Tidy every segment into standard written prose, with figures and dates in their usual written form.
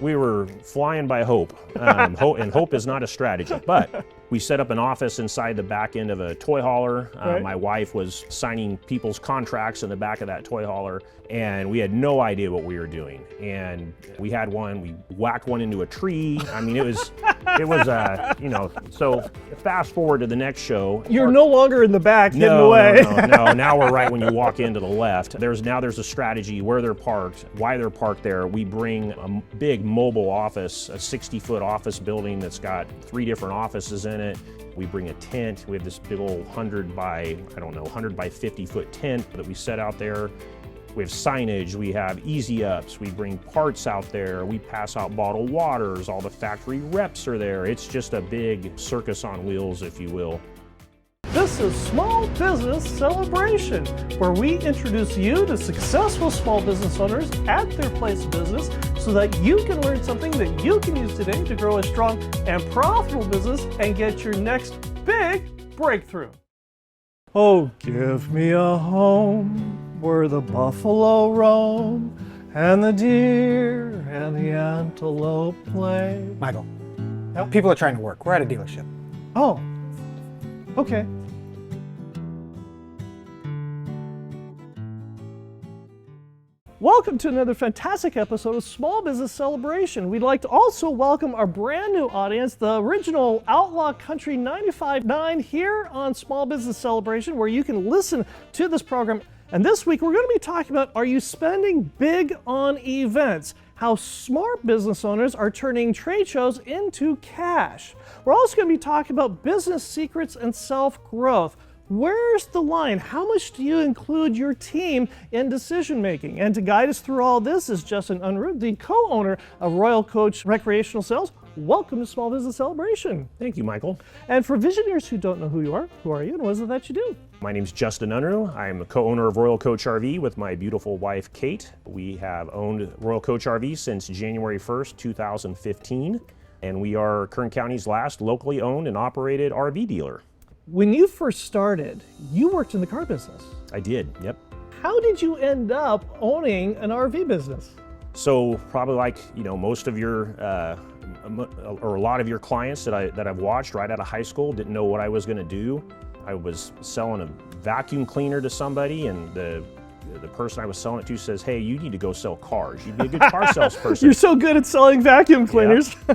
We were flying by hope, and hope is not a strategy, but we set up an office inside the back end of a toy hauler. Right. My wife was signing people's contracts in the back of that toy hauler, and we had no idea what we were doing. And we had one, we whacked one into a tree. I mean, it was, so fast forward to the next show. You're no longer in the back, hidden away. No, now we're right when you walk into the left. There's a strategy where they're parked, why they're parked there. We bring a big mobile office, a 60-foot office building that's got 3 different offices in it. We bring a tent. We have this big old 100 by 50 foot tent that we set out there. We have signage, we have easy ups, we bring parts out there, we pass out bottled waters, all the factory reps are there. It's just a big circus on wheels, if you will. This is Small Business Celebration, where we introduce you to successful small business owners at their place of business so that you can learn something that you can use today to grow a strong and profitable business and get your next big breakthrough. Oh, give me a home where the buffalo roam and the deer and the antelope play. Michael, Yep. people are trying to work. We're at a dealership. Oh, okay. Welcome to another fantastic episode of Small Business Celebration. We'd like to also welcome our brand new audience, the original Outlaw Country 95.9 here on Small Business Celebration, where you can listen to this program. And this week we're going to be talking about, are you spending big on events? How smart business owners are turning trade shows into cash. We're also going to be talking about business secrets and self-growth. Where's the line? How much do you include your team in decision making? And to guide us through all this is Justin Unruh, the co-owner of Royal Coach Recreational Sales. Welcome to Small Business Celebration. Thank you, Michael. And for Visioneers who don't know who you are you and what is it that you do? My name's Justin Unruh. I'm a co-owner of Royal Coach RV with my beautiful wife, Kate. We have owned Royal Coach RV since January 1st, 2015, and we are Kern County's last locally owned and operated RV dealer. When you first started, you worked in the car business. I did, yep. How did you end up owning an RV business? So probably like, most of your, or a lot of your clients that I've watched right out of high school didn't know what I was gonna do. I was selling a vacuum cleaner to somebody, and the person I was selling it to says, "Hey, you need to go sell cars. You'd be a good car salesperson." You're so good at selling vacuum cleaners. Yeah.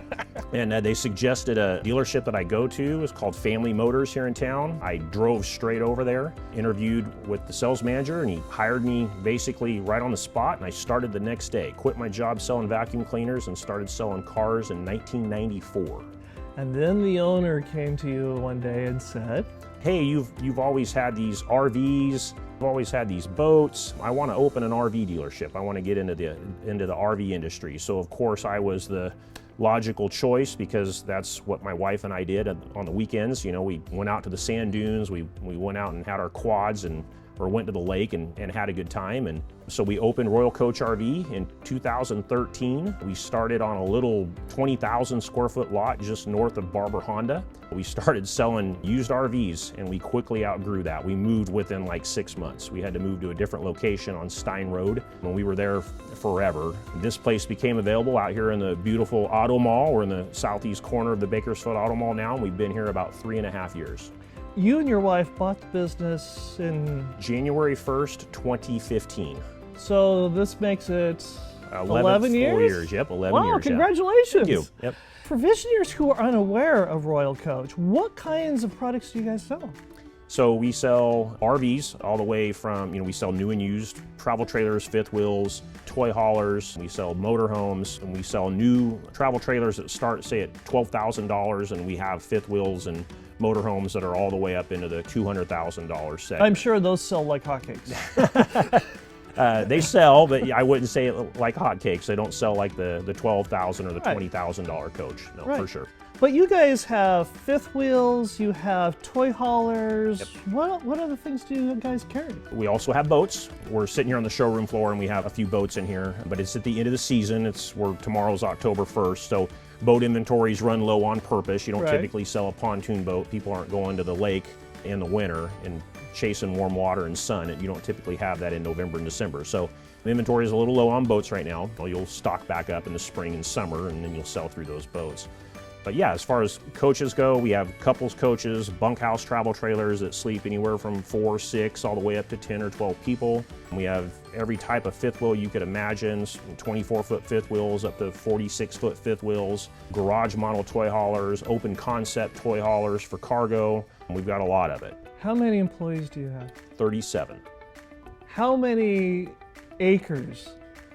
And they suggested a dealership that I go to. It's called Family Motors here in town. I drove straight over there, interviewed with the sales manager, and he hired me basically right on the spot, and I started the next day. Quit my job selling vacuum cleaners and started selling cars in 1994. And then the owner came to you one day and said, "Hey, you've always had these RVs, you've always had these boats. I want to open an RV dealership. I want to get into the RV industry." So of course I was the logical choice, because that's what my wife and I did on the weekends. We went out to the sand dunes, we went out and had our quads or went to the lake and had a good time. And so we opened Royal Coach RV in 2013. We started on a little 20,000 square foot lot just north of Barber Honda. We started selling used RVs, and we quickly outgrew that. We moved within like 6 months. We had to move to a different location on Stein Road when we were there forever. This place became available out here in the beautiful Auto Mall. We're in the southeast corner of the Bakersfield Auto Mall now, and we've been here about 3.5 years. you and your wife bought the business in January 1st, 2015. So this makes it 11 full years? years. Yep, 11 wow, years. Wow, congratulations. Thank you. Yep. For Visioneers who are unaware of Royal Coach, what kinds of products do you guys sell? So we sell RVs all the way from, we sell new and used travel trailers, fifth wheels, toy haulers. We sell motorhomes, and we sell new travel trailers that start, say, at $12,000, and we have fifth wheels and motorhomes that are all the way up into the $200,000 segment. I'm sure those sell like hotcakes. They sell, but I wouldn't say it like hotcakes. They don't sell like the $12,000 or the $20,000 coach. No, for sure. But you guys have fifth wheels, you have toy haulers. Yep. What other things do you guys carry? We also have boats. We're sitting here on the showroom floor, and we have a few boats in here, but it's at the end of the season. Tomorrow's October 1st, so boat inventories run low on purpose. You don't typically sell a pontoon boat. People aren't going to the lake in the winter and chasing warm water and sun, and you don't typically have that in November and December. So Inventory is a little low on boats right now. You'll stock back up in the spring and summer, and then you'll sell through those boats. But yeah, as far as coaches go, we have couples coaches, bunkhouse travel trailers that sleep anywhere from 4, 6, all the way up to 10 or 12 people. We have every type of fifth wheel you could imagine, 24-foot fifth wheels up to 46-foot fifth wheels, garage model toy haulers, open concept toy haulers for cargo. We've got a lot of it. How many employees do you have? 37. How many acres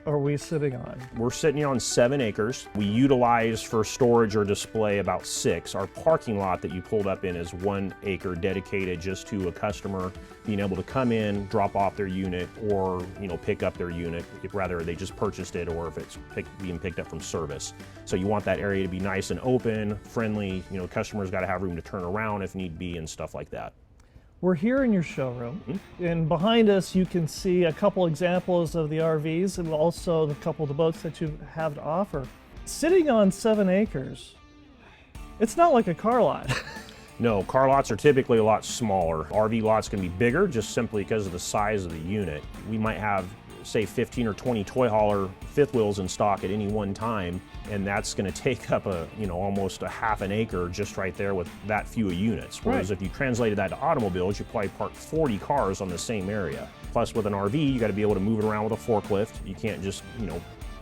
are we sitting on? We're sitting on 7 acres. We utilize for storage or display about 6. Our parking lot that you pulled up in is 1 acre dedicated just to a customer being able to come in, drop off their unit, or pick up their unit, if rather they just purchased it or if it's being picked up from service. So you want that area to be nice and open, friendly. Customers got to have room to turn around if need be and stuff like that. We're here in your showroom, and behind us you can see a couple examples of the RVs and also a couple of the boats that you have to offer. Sitting on 7 acres, it's not like a car lot. No, car lots are typically a lot smaller. RV lots can be bigger just simply because of the size of the unit. We might have, say, 15 or 20 toy hauler fifth wheels in stock at any one time, and that's going to take up almost a half an acre just right there with that few units. Whereas if you translated that to automobiles, you probably park 40 cars on the same area. Plus with an RV, you got to be able to move it around with a forklift. You can't just,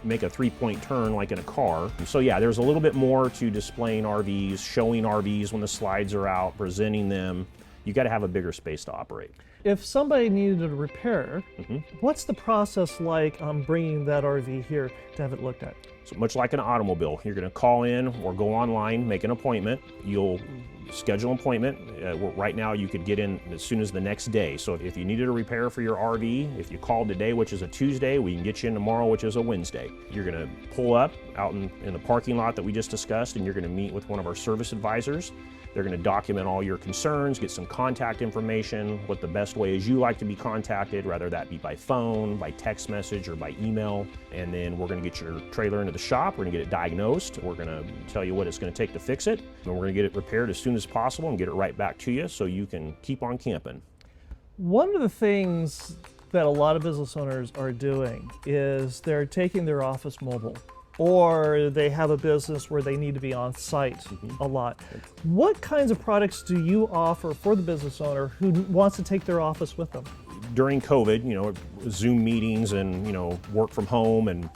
make a 3-point turn like in a car. So yeah, there's a little bit more to displaying RVs, showing RVs when the slides are out, presenting them. You got to have a bigger space to operate. If somebody needed a repair, what's the process like on bringing that RV here to have it looked at? So much like an automobile, you're going to call in or go online, make an appointment. You'll schedule an appointment. Right now you could get in as soon as the next day. So if you needed a repair for your RV, if you called today, which is a Tuesday, we can get you in tomorrow, which is a Wednesday. You're going to pull up out in the parking lot that we just discussed, and you're going to meet with one of our service advisors. They're going to document all your concerns, get some contact information, what the best way is you like to be contacted, whether that be by phone, by text message, or by email. And then we're going to get your trailer into the shop. We're going to get it diagnosed. We're going to tell you what it's going to take to fix it. And we're going to get it repaired as soon as possible and get it right back to you so you can keep on camping. One of the things that a lot of business owners are doing is they're taking their office mobile, or they have a business where they need to be on site a lot. What kinds of products do you offer for the business owner who wants to take their office with them? During COVID, Zoom meetings and, work from home and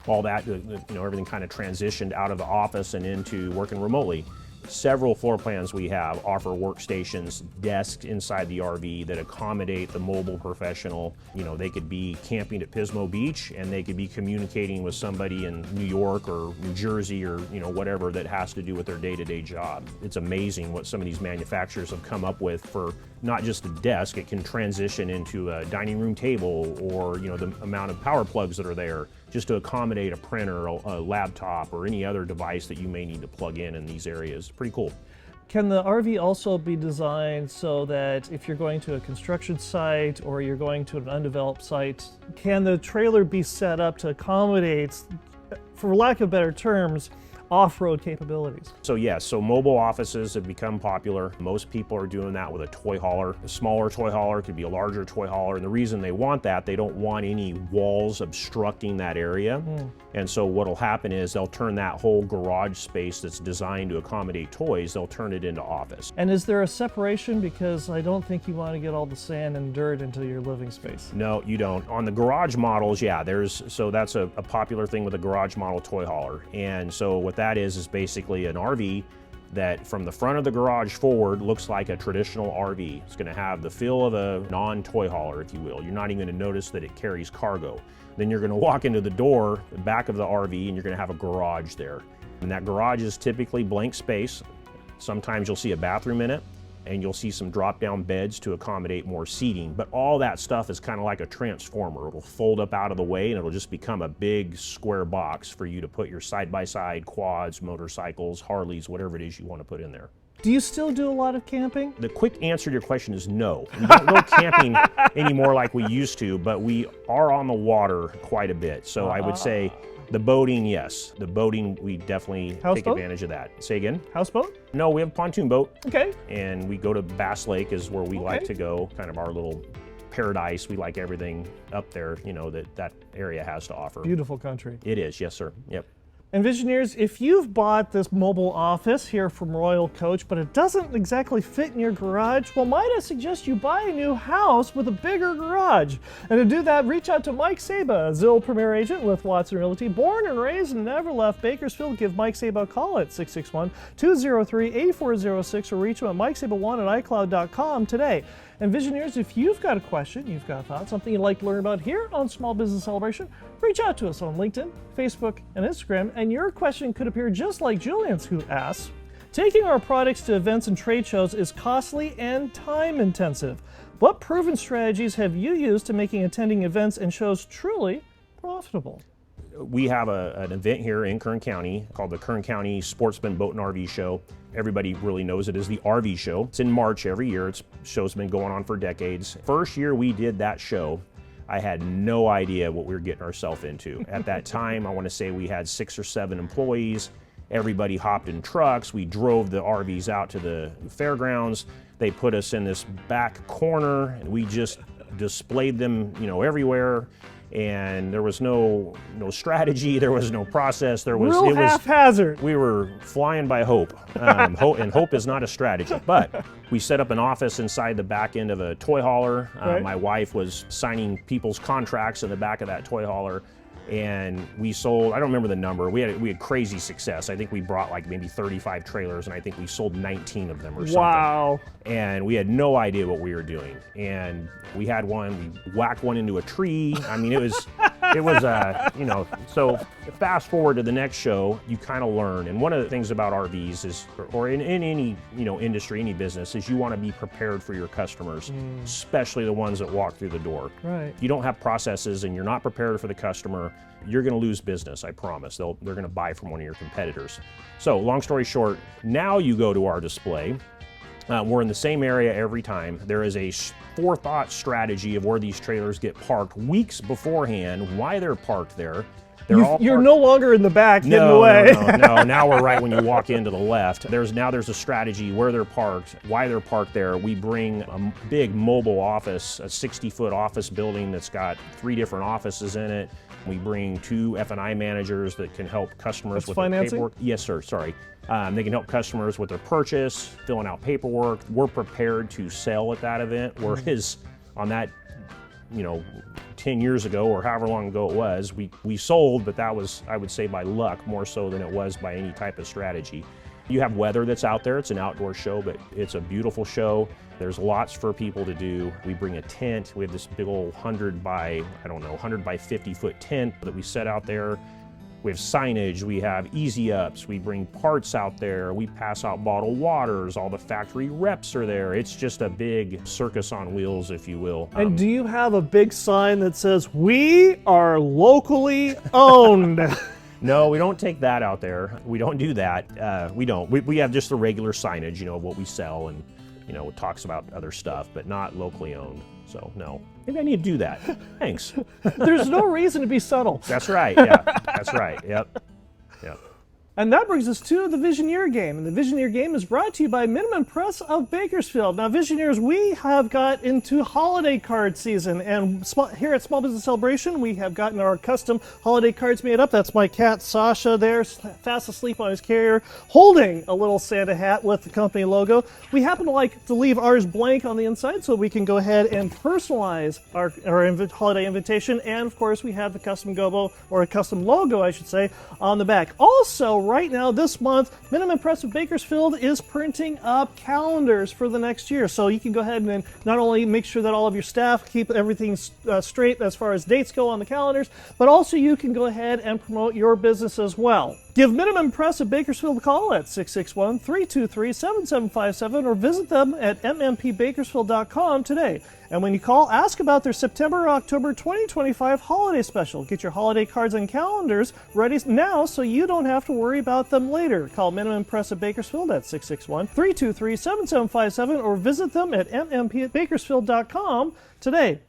all that, everything kind of transitioned out of the office and into working remotely. Several floor plans we have offer workstations, desks inside the RV that accommodate the mobile professional. They could be camping at Pismo Beach and they could be communicating with somebody in New York or New Jersey or whatever that has to do with their day-to-day job. It's amazing what some of these manufacturers have come up with for not just a desk. It can transition into a dining room table or the amount of power plugs that are there just to accommodate a printer, a laptop, or any other device that you may need to plug in these areas. Pretty cool. Can the RV also be designed so that if you're going to a construction site or you're going to an undeveloped site, can the trailer be set up to accommodate, for lack of better terms, off-road capabilities? So yes, so mobile offices have become popular. Most people are doing that with a toy hauler. A smaller toy hauler could be a larger toy hauler, and the reason they want that, they don't want any walls obstructing that area. And so what'll happen is they'll turn that whole garage space that's designed to accommodate toys, they'll turn it into office. And is there a separation? Because I don't think you want to get all the sand and dirt into your living space. No, you don't. On the garage models, yeah, that's a popular thing with a garage model toy hauler. And so what that is basically an RV that from the front of the garage forward looks like a traditional RV. It's going to have the feel of a non-toy hauler, if you will. You're not even going to notice that it carries cargo. Then you're going to walk into the door, the back of the RV, and you're going to have a garage there. And that garage is typically blank space. Sometimes you'll see a bathroom in it, and you'll see some drop-down beds to accommodate more seating. But all that stuff is kind of like a transformer. It'll fold up out of the way and it'll just become a big square box for you to put your side-by-side quads, motorcycles, Harleys, whatever it is you want to put in there. Do you still do a lot of camping? The quick answer to your question is no. We don't go camping anymore like we used to, but we are on the water quite a bit. So I would say the boating, yes. The boating, we definitely take advantage of that. Say again? Houseboat? No, we have a pontoon boat. Okay. And we go to Bass Lake is where we like to go, kind of our little paradise. We like everything up there, that area has to offer. Beautiful country. It is, yes, sir. Yep. And Visioneers, if you've bought this mobile office here from Royal Coach, but it doesn't exactly fit in your garage, well, might I suggest you buy a new house with a bigger garage? And to do that, reach out to Mike Saba, a Zillow Premier Agent with Watson Realty. Born and raised and never left Bakersfield. Give Mike Saba a call at 661-203-8406 or reach him at mikesaba1@icloud.com today. And Visioneers, if you've got a question, you've got a thought, something you'd like to learn about here on Small Business Celebration, reach out to us on LinkedIn, Facebook, and Instagram, and your question could appear just like Julian's, who asks, taking our products to events and trade shows is costly and time-intensive. What proven strategies have you used to making attending events and shows truly profitable? We have an event here in Kern County called the Kern County Sportsman Boat and RV Show. Everybody really knows it as the RV show. It's in March every year. Show's been going on for decades. First year we did that show, I had no idea what we were getting ourselves into. At that time, I want to say we had 6 or 7 employees. Everybody hopped in trucks. We drove the RVs out to the fairgrounds. They put us in this back corner and we just displayed them, everywhere. And there was no strategy, there was no process, it was haphazard. We were flying by hope, and hope is not a strategy. But we set up an office inside the back end of a toy hauler. Right. My wife was signing people's contracts in the back of that toy hauler, and we sold, I don't remember the number, we had crazy success. I think we brought like maybe 35 trailers, and I think we sold 19 of them or something. Wow. And we had no idea what we were doing. And we had one, we whacked one into a tree. I mean, it was, so fast forward to the next show, you kind of learn. And one of the things about RVs is, or in any, industry, any business, is you want to be prepared for your customers, especially the ones that walk through the door. Right. If you don't have processes and you're not prepared for the customer, you're going to lose business, I promise. They're going to buy from one of your competitors. So long story short, now you go to our display. We're in the same area every time. There is a forethought strategy of where these trailers get parked weeks beforehand, why they're parked there. You're no longer in the back hidden away. No. Now we're right when you walk into the left. There's a strategy where they're parked, why they're parked there. We bring a big mobile office, a 60-foot office building that's got 3 different offices in it. We bring 2 F&I managers that can help customers with financing? their paperwork. Yes, sir. Sorry. They can help customers with their purchase, filling out paperwork. We're prepared to sell at that event, whereas on that, 10 years ago or however long ago it was, we sold, but that was, I would say, by luck more so than it was by any type of strategy. You have weather that's out there. It's an outdoor show, but it's a beautiful show. There's lots for people to do. We bring a tent. We have this big old 100 by 50 foot tent that we set out there. We have signage, we have easy ups, we bring parts out there, we pass out bottled waters, all the factory reps are there. It's just a big circus on wheels, if you will. And do you have a big sign that says, "We are locally owned"? No, we don't take that out there. We don't do that. We don't. We have just the regular signage, of what we sell, and it talks about other stuff, but not locally owned. So no, maybe I need to do that. Thanks. There's no reason to be subtle. That's right. Yeah, that's right. Yep. And that brings us to the Visioneer Game. And the Visioneer Game is brought to you by Minimum Press of Bakersfield. Now, Visioneers, we have got into holiday card season. And here at Small Business Celebration, we have gotten our custom holiday cards made up. That's my cat, Sasha, there, fast asleep on his carrier, holding a little Santa hat with the company logo. We happen to like to leave ours blank on the inside so we can go ahead and personalize our holiday invitation. And, of course, we have the custom gobo, or a custom logo, I should say, on the back. Also, right now, this month, Minimum Press of Bakersfield is printing up calendars for the next year. So you can go ahead and not only make sure that all of your staff keep everything straight as far as dates go on the calendars, but also you can go ahead and promote your business as well. Give Minimum Press of Bakersfield a call at 661-323-7757 or visit them at mmpbakersfield.com today. And when you call, ask about their September or October 2025 holiday special. Get your holiday cards and calendars ready now so you don't have to worry about them later. Call Minimum Press of Bakersfield at 661-323-7757 or visit them at mmpbakersfield.com today.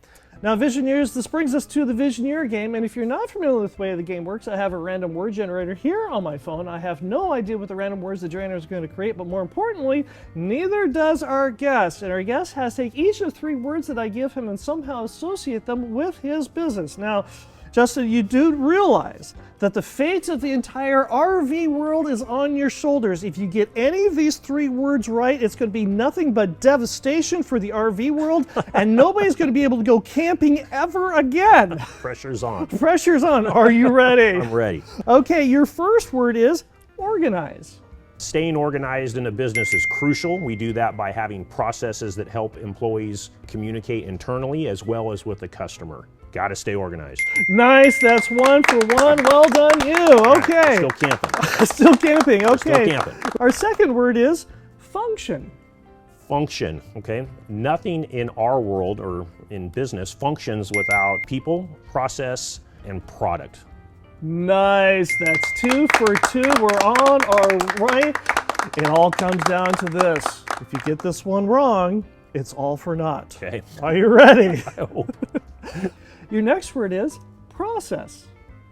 Now, Visioneers, this brings us to the Visioneer game, and if you're not familiar with the way the game works, I have a random word generator here on my phone. I have no idea what the random words the generator is going to create, but more importantly, neither does our guest. And our guest has to take each of 3 words that I give him and somehow associate them with his business. Now, Justin, you do realize that the fate of the entire RV world is on your shoulders. If you get any of these 3 words right, it's going to be nothing but devastation for the RV world, and nobody's going to be able to go camping ever again. Pressure's on. Pressure's on. Are you ready? I'm ready. Okay, your first word is organize. Staying organized in a business is crucial. We do that by having processes that help employees communicate internally as well as with the customer. Got to stay organized. Nice, that's 1 for 1. Well done, you. Okay. Still camping. Still camping, okay. Still camping. Our second word is function. Function, okay? Nothing in our world or in business functions without people, process, and product. Nice, that's 2 for 2. We're on our way. It all comes down to this. If you get this one wrong, it's all for naught. Okay. Are you ready? I hope. Your next word is process.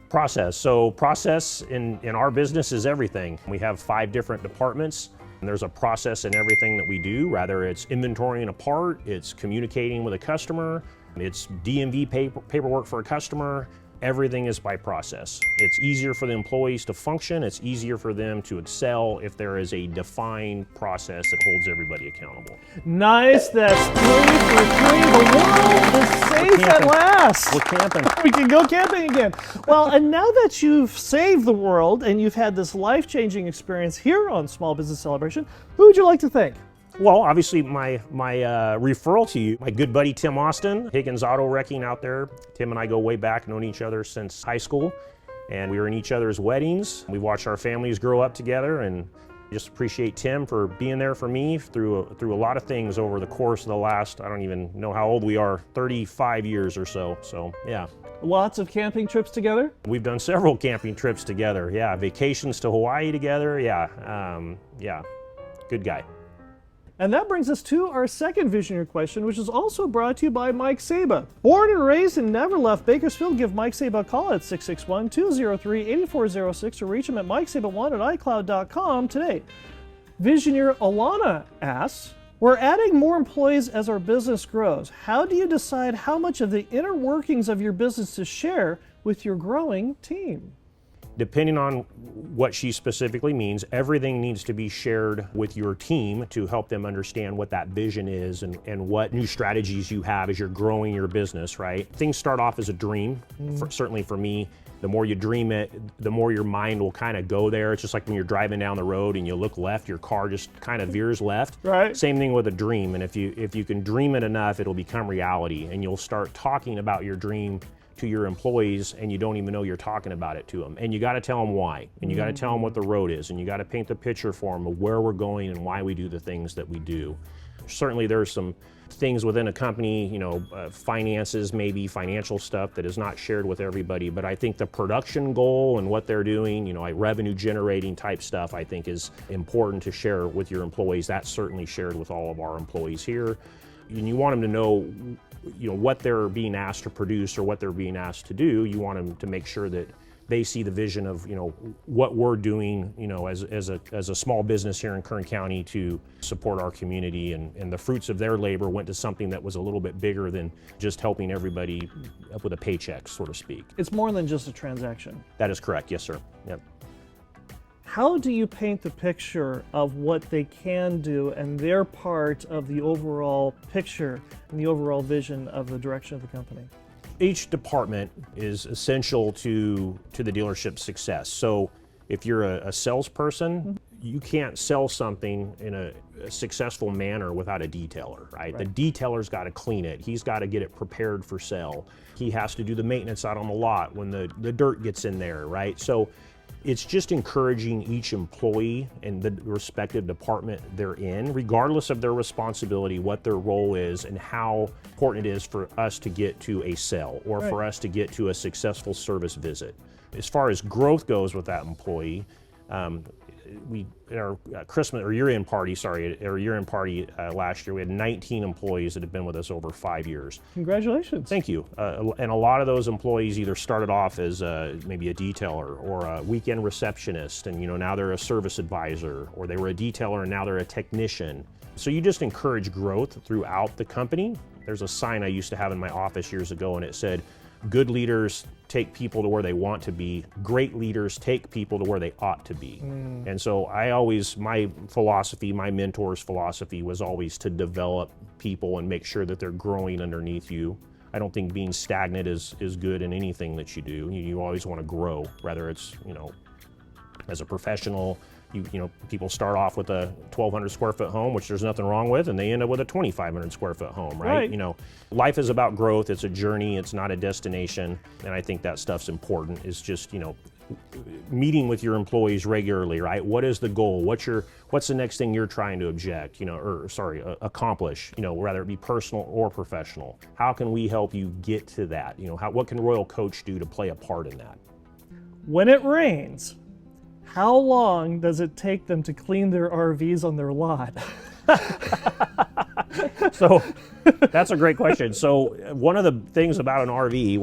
Process. So process in our business is everything. We have 5 different departments, and there's a process in everything that we do, whether it's inventorying a part, it's communicating with a customer, it's DMV paperwork for a customer. Everything is by process. It's easier for the employees to function. It's easier for them to excel if there is a defined process that holds everybody accountable. Nice, that's 3 for 3. The world is safe at last. We're camping. We can go camping again. Well, and now that you've saved the world and you've had this life-changing experience here on Small Business Celebration, who would you like to thank? Well, obviously my referral to you, my good buddy Tim Austin, Higgins Auto Wrecking out there. Tim and I go way back, known each other since high school, and we were in each other's weddings. We watched our families grow up together, and just appreciate Tim for being there for me through a lot of things over the course of the last, I don't even know how old we are, 35 years or so. So yeah. Lots of camping trips together? We've done several camping trips together. Yeah, vacations to Hawaii together. Yeah, yeah, good guy. And that brings us to our second Visioneer question, which is also brought to you by Mike Saba. Born and raised and never left Bakersfield, give Mike Saba a call at 661-203-8406 or reach him at mikesaba1@icloud.com today. Visioneer Alana asks, we're adding more employees as our business grows. How do you decide how much of the inner workings of your business to share with your growing team? Depending on what she specifically means, everything needs to be shared with your team to help them understand what that vision is and what new strategies you have as you're growing your business, right? Things start off as a dream, certainly for me. The more you dream it, the more your mind will kind of go there. It's just like when you're driving down the road and you look left, your car just kind of veers left. Right. Same thing with a dream, and if you can dream it enough, it'll become reality, and you'll start talking about your dream to your employees, and you don't even know you're talking about it to them. And you got to tell them why, and you got to tell them what the road is, and you got to paint the picture for them of where we're going and why we do the things that we do. Certainly there's some things within a company, finances, maybe financial stuff that is not shared with everybody, but I think the production goal and what they're doing, like revenue generating type stuff, I think is important to share with your employees. That's certainly shared with all of our employees here. And you want them to know what they're being asked to produce or what they're being asked to do. You want them to make sure that they see the vision of what we're doing as a small business here in Kern County to support our community, and the fruits of their labor went to something that was a little bit bigger than just helping everybody up with a paycheck, so to speak. It's more than just a transaction. That is correct, yes sir. Yep. How do you paint the picture of what they can do and their part of the overall picture and the overall vision of the direction of the company? Each department is essential to the dealership's success. So if you're a salesperson, you can't sell something in a successful manner without a detailer, right? The detailer's got to clean it. He's got to get it prepared for sale. He has to do the maintenance out on the lot when the dirt gets in there, right? So it's just encouraging each employee and the respective department they're in, regardless of their responsibility, what their role is, and how important it is for us to get to a sale or for us to get to a successful service visit. As far as growth goes with that employee, at our Christmas or year-end party, last year, we had 19 employees that have been with us over 5 years. Congratulations. Thank you. And a lot of those employees either started off as maybe a detailer or a weekend receptionist, and now they're a service advisor, or they were a detailer and now they're a technician. So you just encourage growth throughout the company. There's a sign I used to have in my office years ago, and it said, "Good leaders take people to where they want to be. Great leaders take people to where they ought to be." And so my philosophy, my mentor's philosophy was always to develop people and make sure that they're growing underneath you. I don't think being stagnant is good in anything that you do. You always want to grow, whether it's, as a professional, people start off with a 1,200 square foot home, which there's nothing wrong with, and they end up with a 2,500 square foot home, right? Life is about growth. It's a journey. It's not a destination. And I think that stuff's important. It's just, meeting with your employees regularly, right? What is the goal? What's the next thing you're trying to accomplish, whether it be personal or professional? How can we help you get to that? What can Royal Coach do to play a part in that? When it rains, how long does it take them to clean their RVs on their lot? So that's a great question. So one of the things about an RV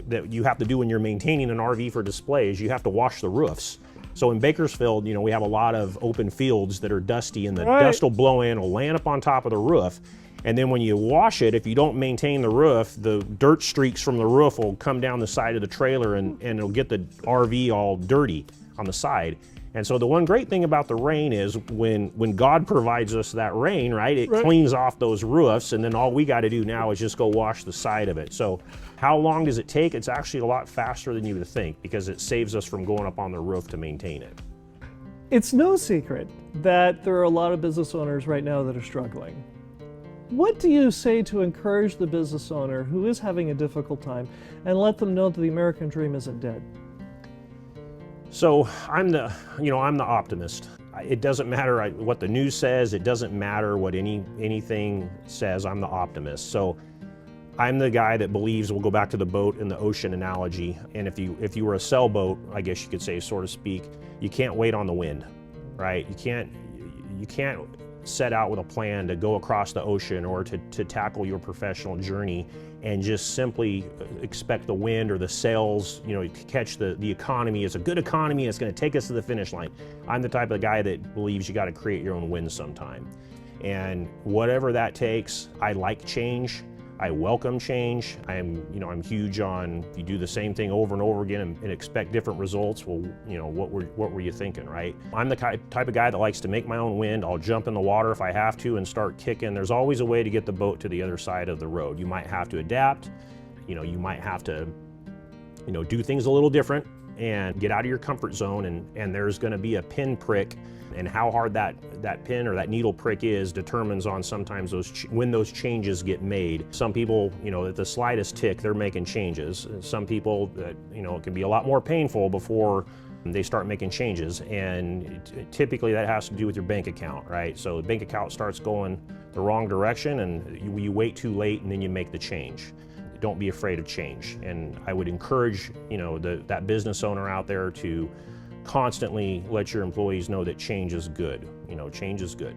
that you have to do when you're maintaining an RV for display is you have to wash the roofs. So in Bakersfield, we have a lot of open fields that are dusty, and the dust will blow in, will land up on top of the roof. And then when you wash it, if you don't maintain the roof, the dirt streaks from the roof will come down the side of the trailer and it'll get the RV all dirty on the side. And so the one great thing about the rain is when God provides us that rain, right, it cleans off those roofs, and then all we got to do now is just go wash the side of it. So how long does it take? It's actually a lot faster than you would think, because it saves us from going up on the roof to maintain it. It's no secret that there are a lot of business owners right now that are struggling. What do you say to encourage the business owner who is having a difficult time and let them know that the American dream isn't dead? So I'm the optimist. It doesn't matter what the news says. It doesn't matter what anything says. I'm the optimist. So I'm the guy that believes, we'll go back to the boat and the ocean analogy. And if you were a sailboat, I guess you could say, so to speak, you can't wait on the wind, right? You can't set out with a plan to go across the ocean or to tackle your professional journey and just simply expect the wind or the sails, to catch the economy. It's a good economy, it's going to take us to the finish line. I'm the type of guy that believes you got to create your own wind sometime. And whatever that takes, I like change. I welcome change. I'm huge on, if you do the same thing over and over again and expect different results, well, what were you thinking, right? I'm the type of guy that likes to make my own wind. I'll jump in the water if I have to and start kicking. There's always a way to get the boat to the other side of the road. You might have to adapt. You might have to, do things a little different and get out of your comfort zone, and there's going to be a pinprick, and how hard that pin or that needle prick is determines on sometimes when those changes get made. Some people, at the slightest tick, they're making changes. Some people, it can be a lot more painful before they start making changes, and typically that has to do with your bank account, right? So the bank account starts going the wrong direction, and you wait too late, and then you make the change. Don't be afraid of change. And I would encourage, that business owner out there to constantly let your employees know that change is good. Change is good.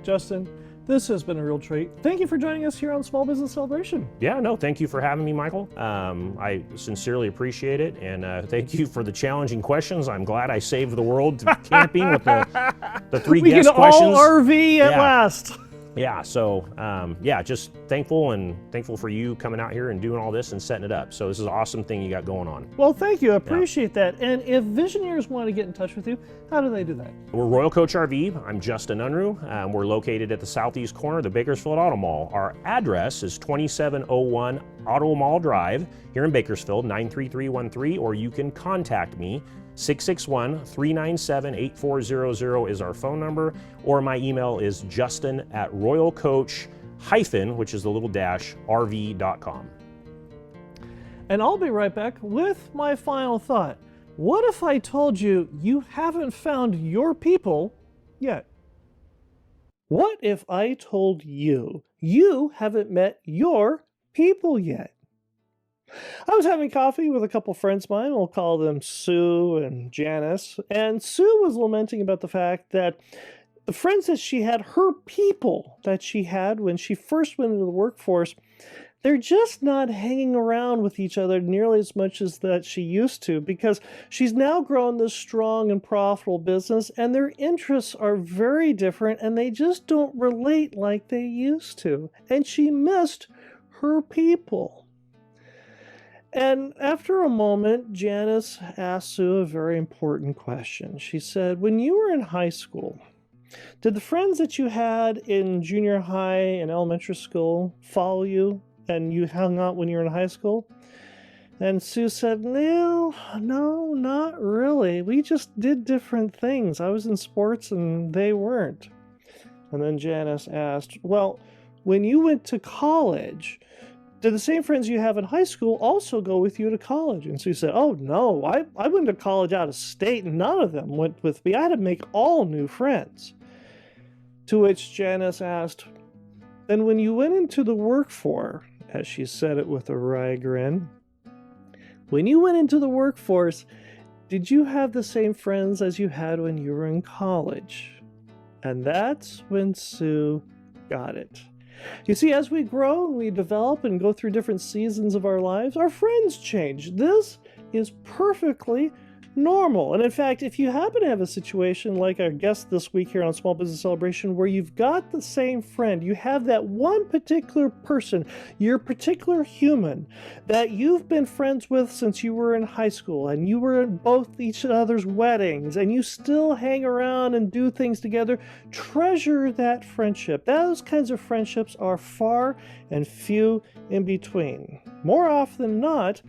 Justin, this has been a real treat. Thank you for joining us here on Small Business Celebration. Yeah, no, thank you for having me, Michael. I sincerely appreciate it, and thank you for the challenging questions. I'm glad I saved the world camping with the three guest questions. We can all RV at last. Yeah, so just thankful for you coming out here and doing all this and setting it up. So this is an awesome thing you got going on. Well, thank you. I appreciate that. And if Visioneers want to get in touch with you, how do they do that? We're Royal Coach RV. I'm Justin Unruh. We're located at the southeast corner of the Bakersfield Auto Mall. Our address is 2701 Auto Mall Drive here in Bakersfield, 93313, or you can contact me. 661-397-8400 is our phone number, or my email is justin@royalcoach- which is the little dash, rv.com. And I'll be right back with my final thought. What if I told you you haven't found your people yet? What if I told you you haven't met your people yet? I was having coffee with a couple friends of mine. We'll call them Sue and Janice. And Sue was lamenting about the fact that the friends that she had, her people that she had when she first went into the workforce, they're just not hanging around with each other nearly as much as that she used to, because she's now grown this strong and profitable business, and their interests are very different, and they just don't relate like they used to. And she missed her people. And after a moment, Janice asked Sue a very important question. She said, when you were in high school, did the friends that you had in junior high and elementary school follow you and you hung out when you were in high school? And Sue said, no, not really. We just did different things. I was in sports and they weren't. And then Janice asked, well, when you went to college, did the same friends you have in high school also go with you to college? And Sue said, oh, no, I went to college out of state and none of them went with me. I had to make all new friends. To which Janice asked, then when you went into the workforce, as she said it with a wry grin, when you went into the workforce, did you have the same friends as you had when you were in college? And that's when Sue got it. You see, as we grow and we develop and go through different seasons of our lives, our friends change. This is perfectly normal. And in fact, if you happen to have a situation like our guest this week here on Small Business Celebration, where you've got the same friend, you have that one particular person, your particular human that you've been friends with since you were in high school, and you were at both each other's weddings, and you still hang around and do things together, treasure that friendship. Those kinds of friendships are far and few in between. More often than not,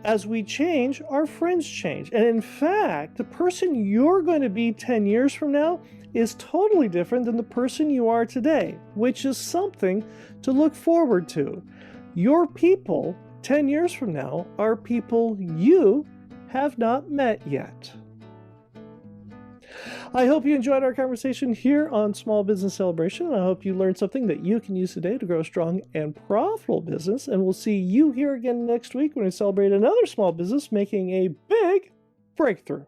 as we change, our friends change. And in fact, the person you're going to be 10 years from now is totally different than the person you are today, which is something to look forward to. Your people 10 years from now are people you have not met yet. I hope you enjoyed our conversation here on Small Business Celebration. I hope you learned something that you can use today to grow a strong and profitable business. And we'll see you here again next week when we celebrate another small business making a big breakthrough.